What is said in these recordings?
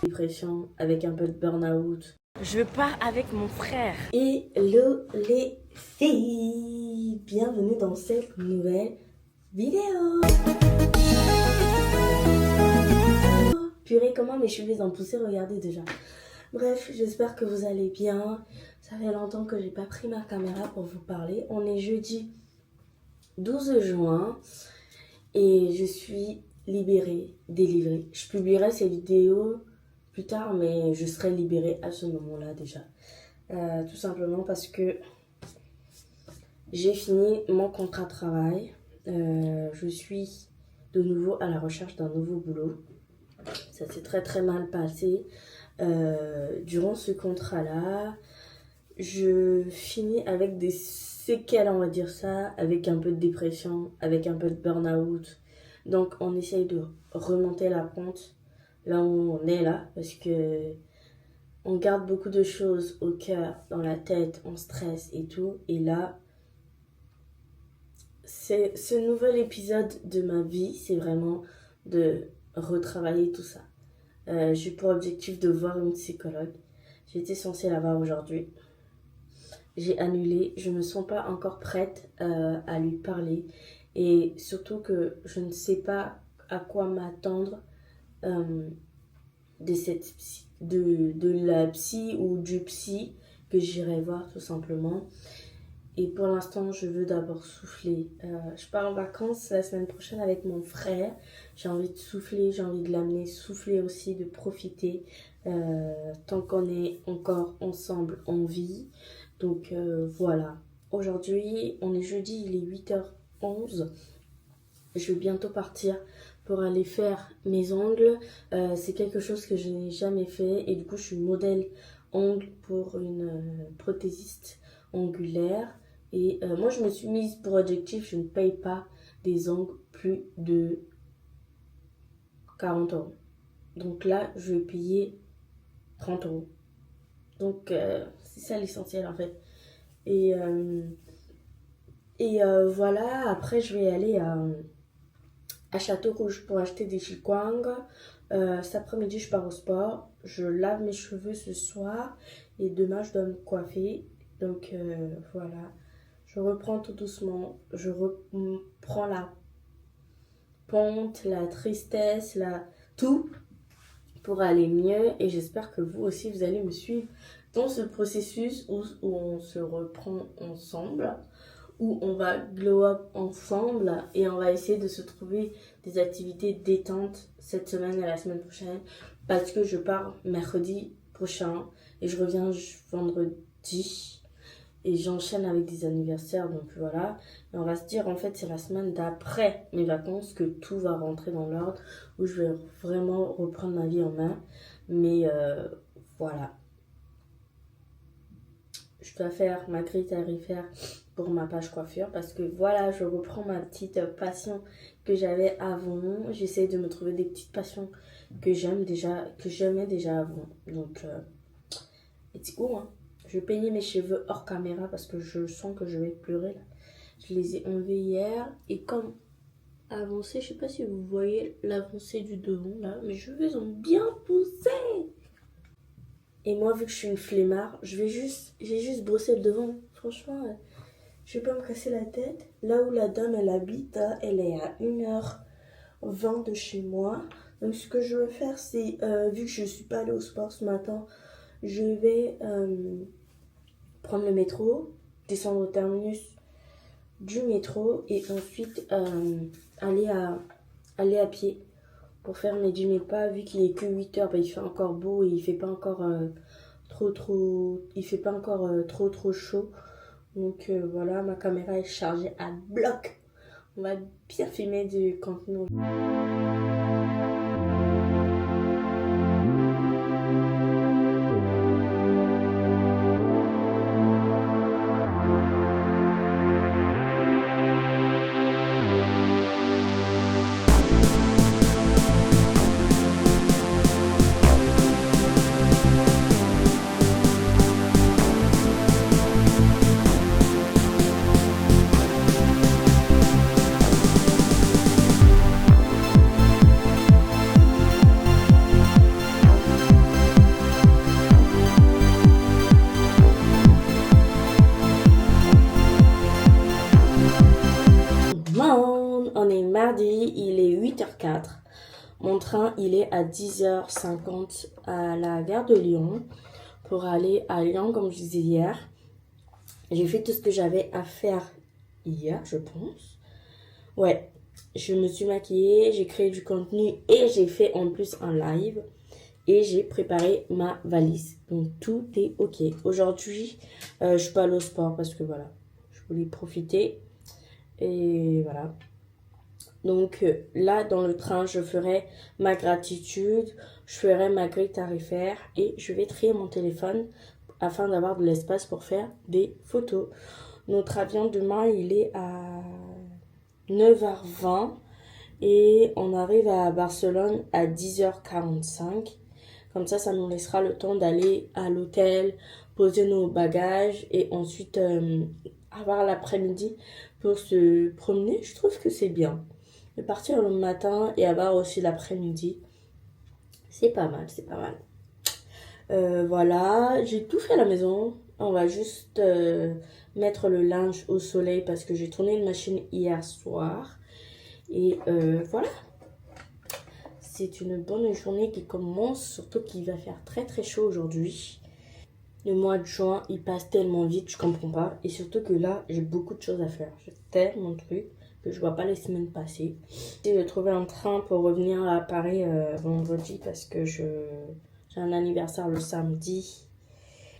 Dépression avec un peu de burn-out. Je pars avec mon frère. Hello les filles, bienvenue dans cette nouvelle vidéo. Purée, comment mes cheveux ont poussé, regardez déjà. Bref, j'espère que vous allez bien. Ça fait longtemps que j'ai pas pris ma caméra pour vous parler. On est jeudi 12 juin et je suis libérée, délivrée. Je publierai ces vidéos plus tard, mais je serai libérée à ce moment-là déjà. Tout simplement parce que j'ai fini mon contrat de travail. Je suis de nouveau à la recherche d'un nouveau boulot. Ça s'est très mal passé. Durant ce contrat-là, je finis avec des séquelles, on va dire ça, avec un peu de dépression, avec un peu de burn-out. Donc on essaye de remonter la pente là où on est là, parce que on garde beaucoup de choses au cœur, dans la tête, on stresse et tout. Et là, c'est ce nouvel épisode de ma vie, c'est vraiment de retravailler tout ça. J'ai pour objectif de voir une psychologue. J'étais censée la voir aujourd'hui. J'ai annulé. Je ne me sens pas encore prête à lui parler. Et surtout que je ne sais pas à quoi m'attendre de la psy ou du psy que j'irai voir tout simplement. Et pour l'instant, je veux d'abord souffler. Je pars en vacances la semaine prochaine avec mon frère. J'ai envie de souffler, j'ai envie de l'amener souffler aussi, de profiter. Tant qu'on est encore ensemble en vie. Donc voilà. Aujourd'hui, on est jeudi, il est 8h11. Je vais bientôt partir pour aller faire mes ongles. C'est quelque chose que je n'ai jamais fait. Et du coup, je suis modèle ongles pour une prothésiste ongulaire. Et moi, je me suis mise pour objectif, je ne paye pas des ongles plus de 40 euros. Donc là, je vais payer 30 euros. Donc, c'est ça l'essentiel en fait. Et voilà, après, je vais aller à Château Rouge pour acheter des chikwang. Cet après-midi, je pars au sport. Je lave mes cheveux ce soir. Et demain, je dois me coiffer. Donc, voilà. Je reprends tout doucement, je reprends la pente, la tristesse, tout pour aller mieux. Et j'espère que vous aussi, vous allez me suivre dans ce processus où on se reprend ensemble, où on va glow up ensemble et on va essayer de se trouver des activités détentes cette semaine et la semaine prochaine parce que je pars mercredi prochain et je reviens vendredi. Et j'enchaîne avec des anniversaires, donc voilà. Et on va se dire, en fait, c'est la semaine d'après mes vacances que tout va rentrer dans l'ordre, où je vais vraiment reprendre ma vie en main. Mais voilà. Je dois faire ma grille tarifaire pour ma page coiffure, parce que voilà, je reprends ma petite passion que j'avais avant. J'essaie de me trouver des petites passions que j'aimais déjà avant. Donc, it's cool, hein. Je vais peigner mes cheveux hors caméra parce que je sens que je vais pleurer là. Je les ai enlevés hier et comme avancé, je sais pas si vous voyez l'avancée du devant là, mes cheveux ont bien poussé. Et moi, vu que je suis une flemmard, j'ai juste brossé le devant. Franchement, je vais pas me casser la tête. Là où la dame elle habite, elle est à 1h20 de chez moi. Donc ce que je vais faire, c'est vu que je suis pas allée au sport ce matin, je vais prendre le métro, descendre au terminus du métro et ensuite aller à pied pour faire mes 10 000 pas. Vu qu'il est que 8h, il fait encore beau et il fait pas encore trop chaud. Donc voilà, ma caméra est chargée à bloc. On va bien filmer du contenu. mardi, il est 8h04. Mon train, il est à 10h50 à la gare de Lyon pour aller à Lyon, comme je disais hier. J'ai fait tout ce que j'avais à faire hier, je pense. Ouais, je me suis maquillée, j'ai créé du contenu et j'ai fait en plus un live. Et j'ai préparé ma valise. Donc tout est ok. Aujourd'hui, je suis pas allée au sport parce que voilà, je voulais profiter. Et voilà. Donc là, dans le train, je ferai ma gratitude, je ferai ma grille tarifaire et je vais trier mon téléphone afin d'avoir de l'espace pour faire des photos. Notre avion demain, il est à 9h20 et on arrive à Barcelone à 10h45. Comme ça nous laissera le temps d'aller à l'hôtel, poser nos bagages et ensuite avoir l'après-midi pour se promener. Je trouve que c'est bien. De partir le matin et avoir aussi l'après-midi, c'est pas mal, c'est pas mal. Voilà, j'ai tout fait à la maison. On va juste mettre le linge au soleil parce que j'ai tourné une machine hier soir. Et voilà. C'est une bonne journée qui commence, surtout qu'il va faire très très chaud aujourd'hui. Le mois de juin, il passe tellement vite, je comprends pas. Et surtout que là, j'ai beaucoup de choses à faire. J'ai tellement de trucs que je vois pas les semaines passer. Je vais trouver un train pour revenir à Paris vendredi parce que j'ai un anniversaire le samedi.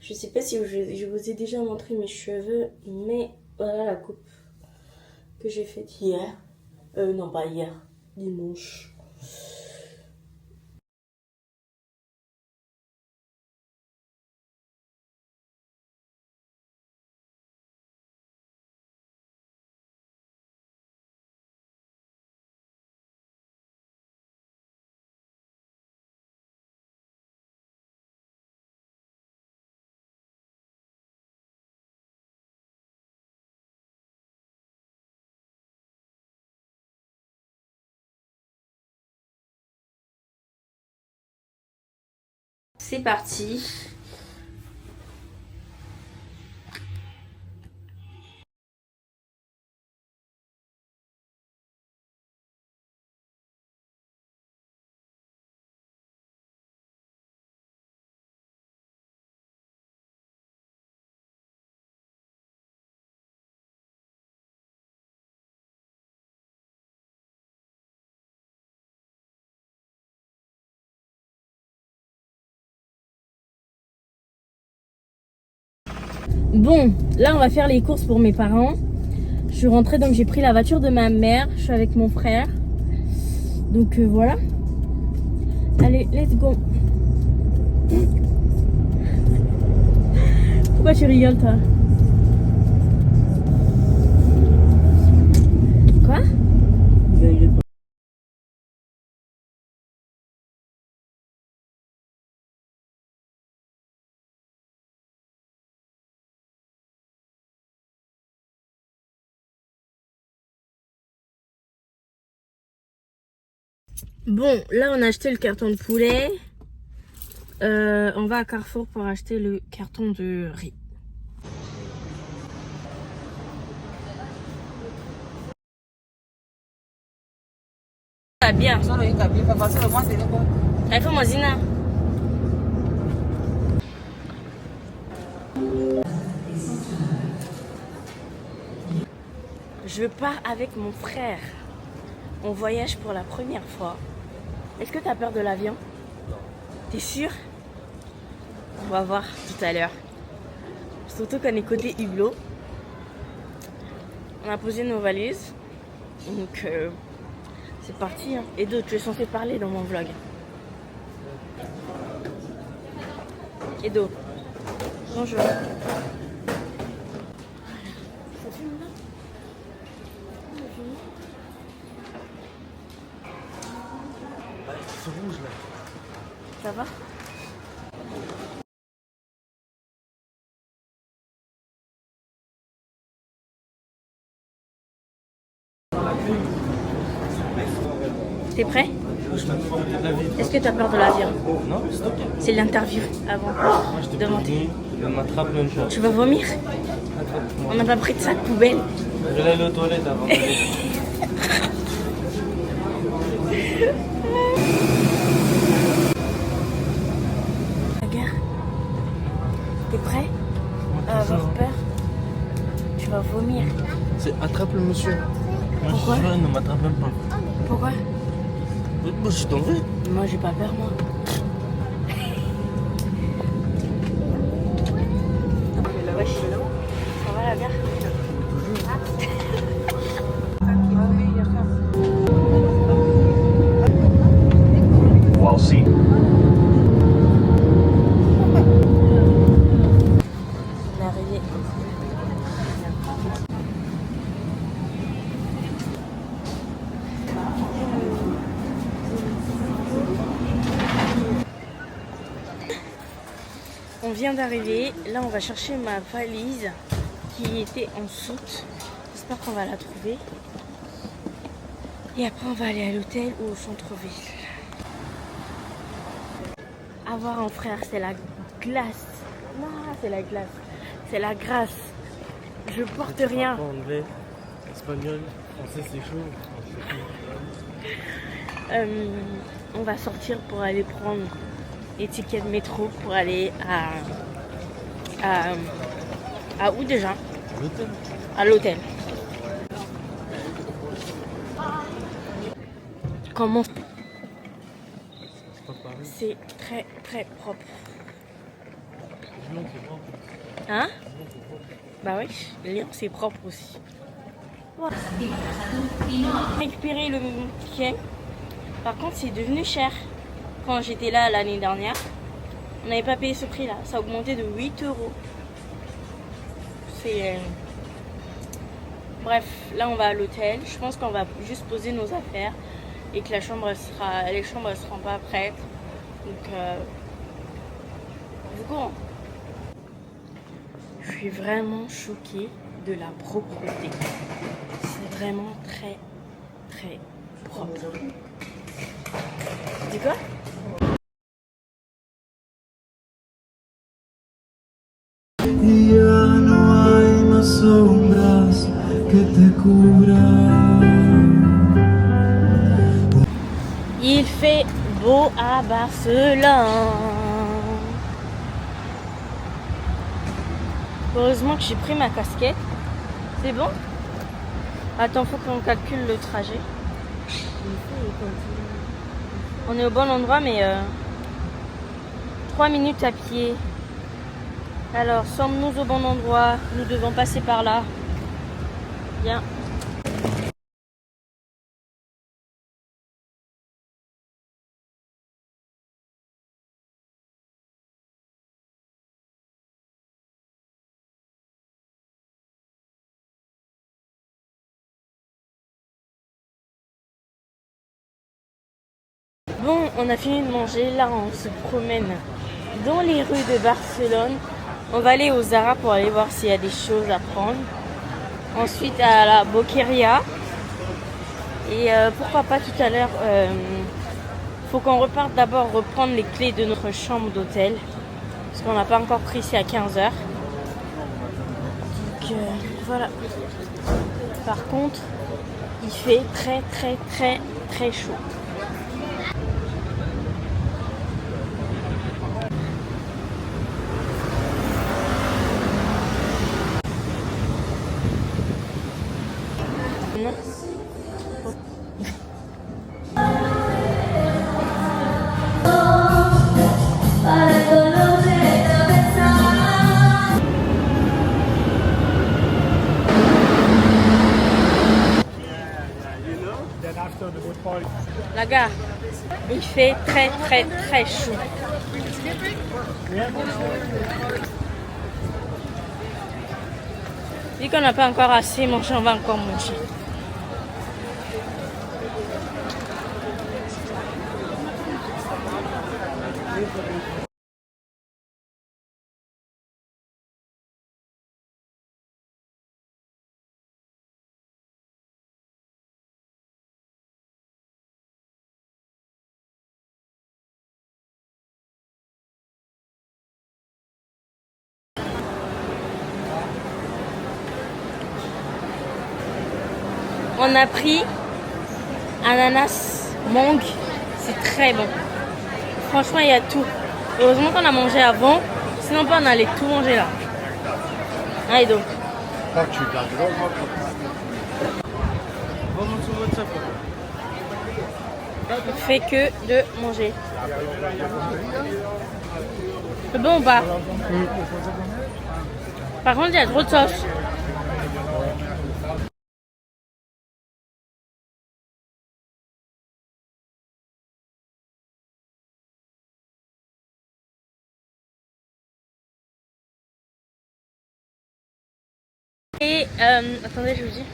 Je sais pas si je vous ai déjà montré mes cheveux, mais voilà la coupe que j'ai faite hier. Non, pas hier, dimanche. C'est parti. Bon, là on va faire les courses pour mes parents. Je suis rentrée donc j'ai pris la voiture de ma mère. Je suis avec mon frère. Donc voilà. Allez, let's go. Pourquoi tu rigoles toi? Quoi? Bon, là on a acheté le carton de poulet. On va à Carrefour pour acheter le carton de riz. Ah bien. Je pars avec mon frère. On voyage pour la première fois. Est-ce que tu as peur de l'avion? Non. T'es sûr? On va voir tout à l'heure. Surtout qu'on est côté hublot. On a posé nos valises. Donc c'est parti. Hein. Edo, tu es censé parler dans mon vlog. Edo, bonjour. Ça fume là? C'est rouge là. Ça va? T'es prêt? Est-ce que tu as peur de l'avion? Non, c'est ok. C'est l'interview avant de monter. Je m'attrape une chose. Tu vas vomir? On n'a pas pris de sac poubelle. Je vais aller aux toilettes avant. Regarde. T'es prêt à avoir peur? Tu vas vomir. C'est attrape le monsieur. Moi, Pourquoi? je suis jeune, ne m'attrape même pas. Pourquoi? Moi, je t'en veux. Moi, j'ai pas peur, moi. Wesh, ça va la gare? While seated. On est arrivé. On vient d'arriver. Là, on va chercher ma valise qui était en soute. J'espère qu'on va la trouver. Et après, on va aller à l'hôtel ou au centre-ville. Avoir un frère, c'est la glace. Non, c'est la glace. C'est la grâce. Je porte rien. Anglais, espagnol, français, c'est chaud. On va sortir pour aller prendre les tickets de métro pour aller à où déjà? L'hôtel. À l'hôtel. Comment? C'est pas pareil. C'est très très propre. Lyon, c'est propre. Hein? Bah oui, Lyon c'est propre aussi. Voilà. Récupérer le ticket. Par contre, c'est devenu cher. Quand j'étais là l'année dernière, on n'avait pas payé ce prix-là. Ça a augmenté de 8 euros. C'est... Bref, là on va à l'hôtel. Je pense qu'on va juste poser nos affaires et que les chambres ne seront pas prêtes. Donc, du coup, je suis vraiment choquée de la propreté. C'est vraiment très, très propre. Tu dis quoi? Ya no hay más sombras que te cubran. Il fait beau à Barcelone. Heureusement que j'ai pris ma casquette. C'est bon? Attends, faut qu'on calcule le trajet. On est au bon endroit, mais 3 minutes à pied. Alors, sommes-nous au bon endroit? Nous devons passer par là. Bien. Bon, on a fini de manger. Là, on se promène dans les rues de Barcelone. On va aller au Zara pour aller voir s'il y a des choses à prendre. Ensuite, à la Boqueria. Et pourquoi pas tout à l'heure, faut qu'on reparte d'abord reprendre les clés de notre chambre d'hôtel. Parce qu'on n'a pas encore pris ici à 15h. Donc voilà. Par contre, il fait très très très très chaud. La gare, il fait très très très chaud. Vu qu'on n'a pas encore assez mangé, on va encore manger. On a pris ananas mangue. C'est très bon. Franchement, il y a tout. Heureusement qu'on a mangé avant. Sinon, pas on allait tout manger là. Allez donc. Va sur WhatsApp. On fait que de manger. C'est bon ou pas? Par contre, il y a trop de sauce. Et attendez, je vous dis.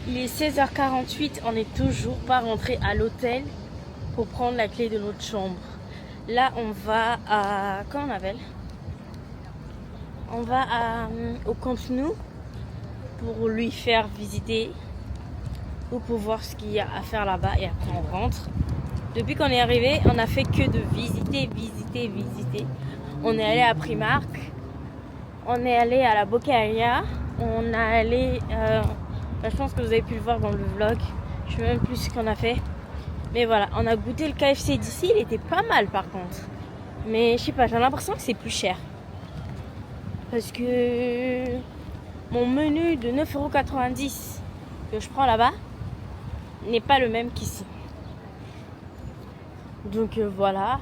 Il est 16h48, on n'est toujours pas rentré à l'hôtel pour prendre la clé de notre chambre. Là, on va à... Comment on appelle? On va au Camp Nou pour lui faire visiter ou pour voir ce qu'il y a à faire là-bas et après on rentre. Depuis qu'on est arrivé, on a fait que de visiter. On est allé à Primark, on est allé à la Bocaria, on a allé... je pense que vous avez pu le voir dans le vlog. Je sais même plus ce qu'on a fait. Mais voilà, on a goûté le KFC d'ici. Il était pas mal par contre. Mais je sais pas, j'ai l'impression que c'est plus cher. Parce que mon menu de 9,90 € que je prends là-bas n'est pas le même qu'ici. Donc voilà.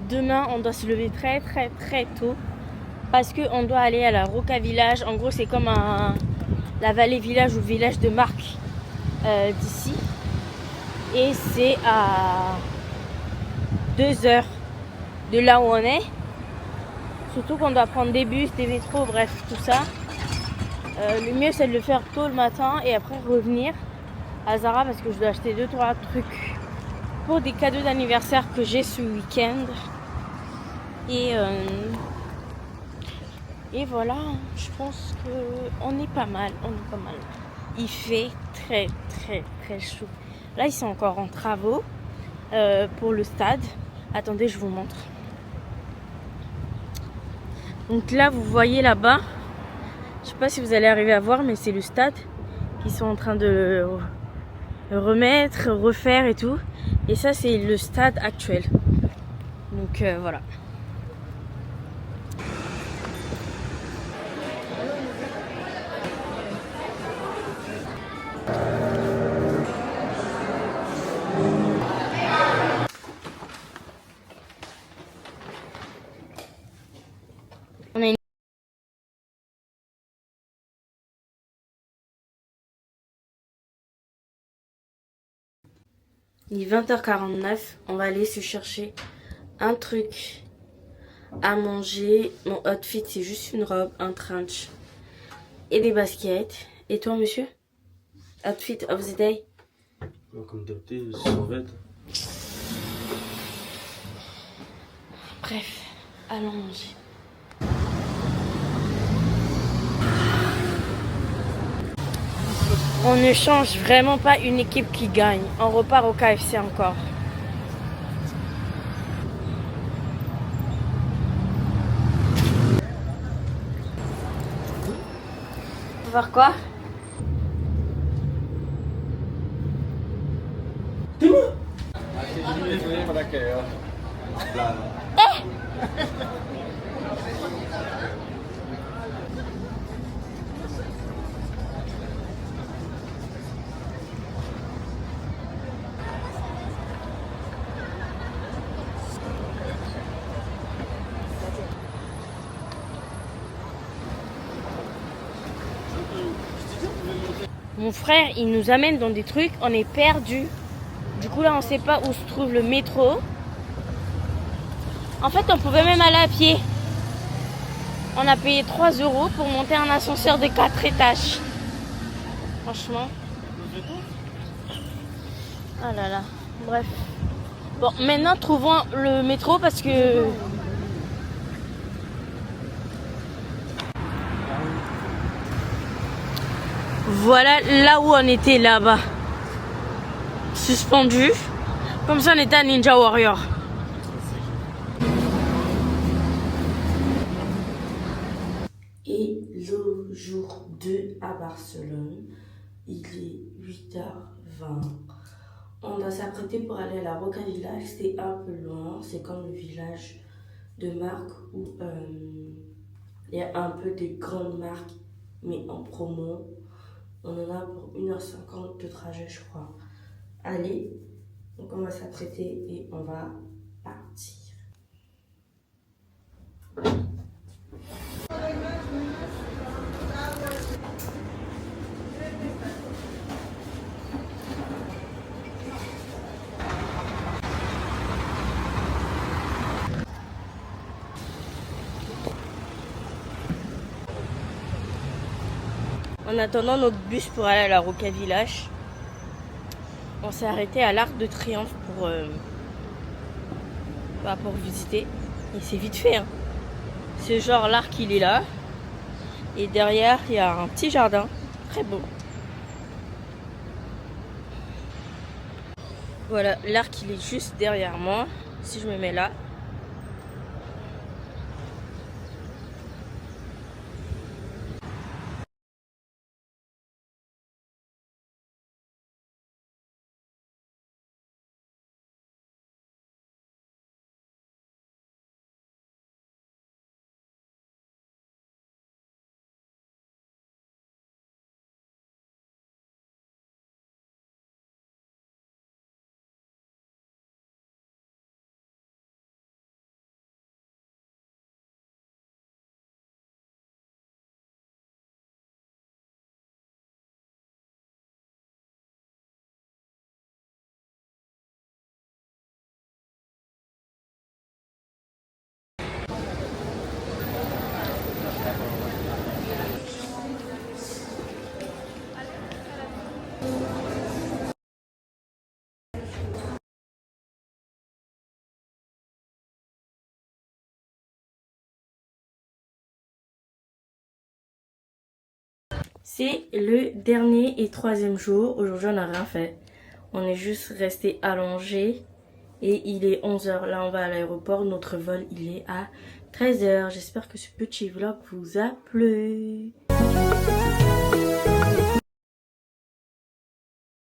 Demain, on doit se lever très tôt. Parce qu'on doit aller à la Roca Village. En gros, c'est comme la vallée village ou village de Marc d'ici. Et c'est à 2 heures de là où on est. Surtout qu'on doit prendre des bus, des métros, bref, tout ça. Le mieux, c'est de le faire tôt le matin et après revenir à Zara parce que je dois acheter 2-3 trucs pour des cadeaux d'anniversaire que j'ai ce week-end. Et voilà, je pense qu'on est pas mal, Il fait très chaud. Là, ils sont encore en travaux pour le stade. Attendez, je vous montre. Donc là, vous voyez là-bas, je sais pas si vous allez arriver à voir, mais c'est le stade qu'ils sont en train de remettre, refaire et tout. Et ça, c'est le stade actuel. Donc voilà. On a une... Il est 20h49, on va aller se chercher un truc à manger. Mon outfit, c'est juste une robe, un trench et des baskets. Et toi, monsieur? Outfit of the day? Comme d'habitude, survêt. Bref, allons manger. On ne change vraiment pas une équipe qui gagne. On repart au KFC encore. On va voir quoi? Mon frère, il nous amène dans des trucs, on est perdu. Du coup là, on sait pas où se trouve le métro. En fait, on pouvait même aller à pied. On a payé 3 € pour monter un ascenseur de 4 étages. Franchement. Ah là là. Bref. Bon, maintenant, trouvons le métro parce que... Voilà là où on était là-bas. Suspendu. Comme ça, on était à Ninja Warrior. Et le jour 2 à Barcelone, il est 8h20. On doit s'apprêter pour aller à la Roca Village. C'est un peu loin. C'est comme le village de marque où il y a un peu des grandes marques, mais en promo. On en a pour 1h50 de trajet, je crois. Allez, donc on va s'apprêter et on va partir. En attendant notre bus pour aller à la Roca Village, on s'est arrêté à l'Arc de Triomphe pour visiter. Et c'est vite fait, hein. C'est genre l'arc il est là. Et derrière il y a un petit jardin. Très beau. Voilà, l'arc il est juste derrière moi. Si je me mets là. C'est le dernier et troisième jour. Aujourd'hui, on n'a rien fait. On est juste resté allongé. Et il est 11h. Là, on va à l'aéroport. Notre vol, il est à 13h. J'espère que ce petit vlog vous a plu.